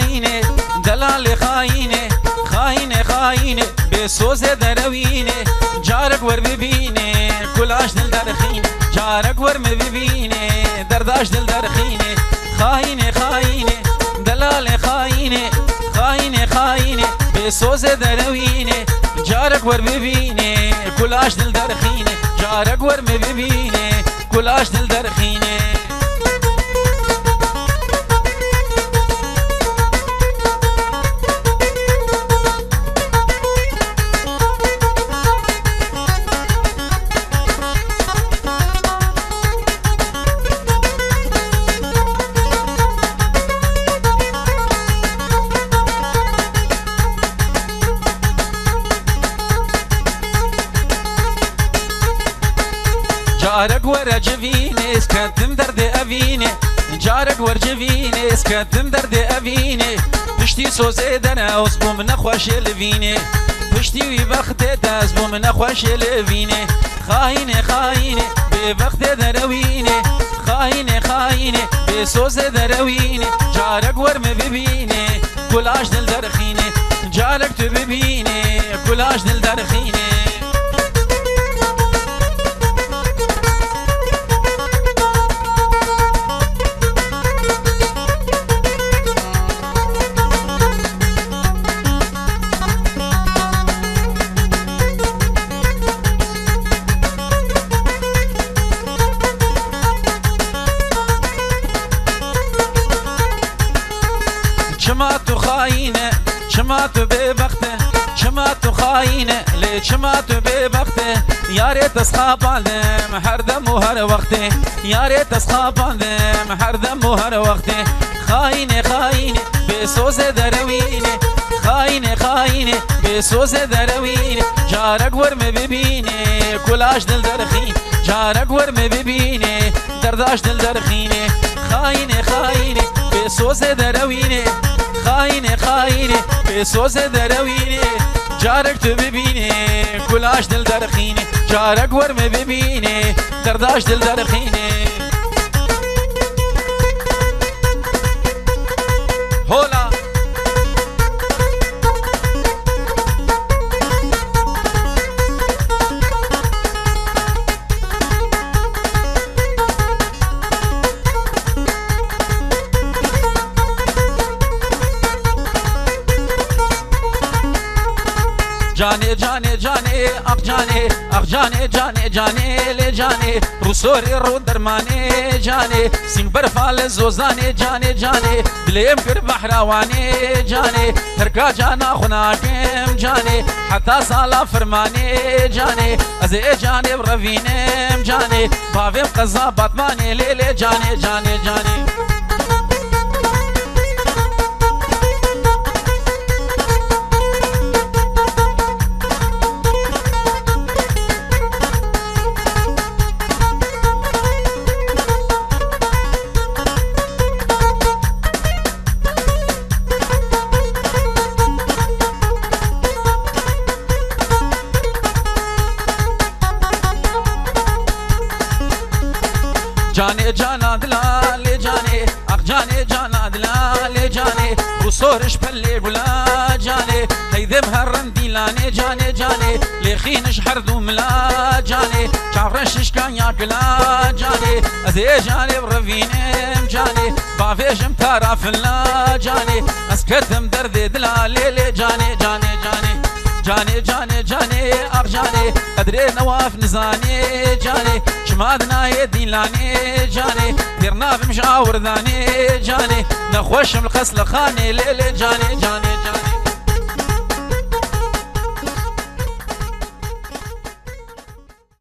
خاينه دلال خاينه خاينه خاينه بسوز دروينه جارك ور ببينه كلاش دل درخينه جارك ور ببينه درداش دل درخينه خاينه خاينه دلال خاينه خاينه خاينه بسوز دروينه جارك ور ببينه كلاش دل درخينه جارك ور ببينه كلاش دل درخينه جارك ور جفيني اسكتم درد أبيني جارك ور جفيني اسكتم درد أبيني پشتی سوزه دنا اسبو من خوش لوینه پشتی وی وقت تزبو من خوش لوینه خاینه خاینه به وقت دروینه خاینه خاینه به سوزه دروینه جارك ور ببینه کلاش دل درخینه جارك تو ببینه کلاش دل درخینه شماتو خاينة شماتو ببخته شماتو خاينة ليه شماتو ببخته يا ريت اصحاب عالم هر دم وهر وقته يا ريت اصحاب عالم هر دم وهر وقته خاينة خاينة بسوز دروينه خاينة خاينة بسوز دروينه جارك ور ببينه كلاش دل درخين جارك ور ببينه درداش دل درخينه خاينة خاينة بسوز دروينه خاينه خاينه بسوز دروينه جارك تو ببينه كلاش دل درخينه جارك ور ببينه درداش دل درخينه هولا جاني جاني جاني اخ جاني اخ جاني جاني جاني لي جاني رسوري رو درماني جاني سين برفال زوزاني جاني جاني بليم كر بحراواني جاني تركا جانا خناكم جاني حتى صالا فرماني جاني ازي جاني برفينم جاني بافيم قزا باتماني ليلي جاني جاني جاني جاني جانا دلال جاني اخ جاني جانا دلال جاني وصورش بلي ولا جاني هيدم هرن ديلاني جاني جاني لخينش حردو ملا جاني شعرش كان ياكلا جاني ازي جاني برفينم جاني بافيشم تعرف لا جاني اسكتم درد دلال لي جاني جاني جاني جاني جاني جاني اخ جاني ادري نواف نزاني جاني شمادنا يدين لاني جاني ديرنا بمشاور ذاني جاني نخوش من القصل خاني ليلي جاني جاني جاني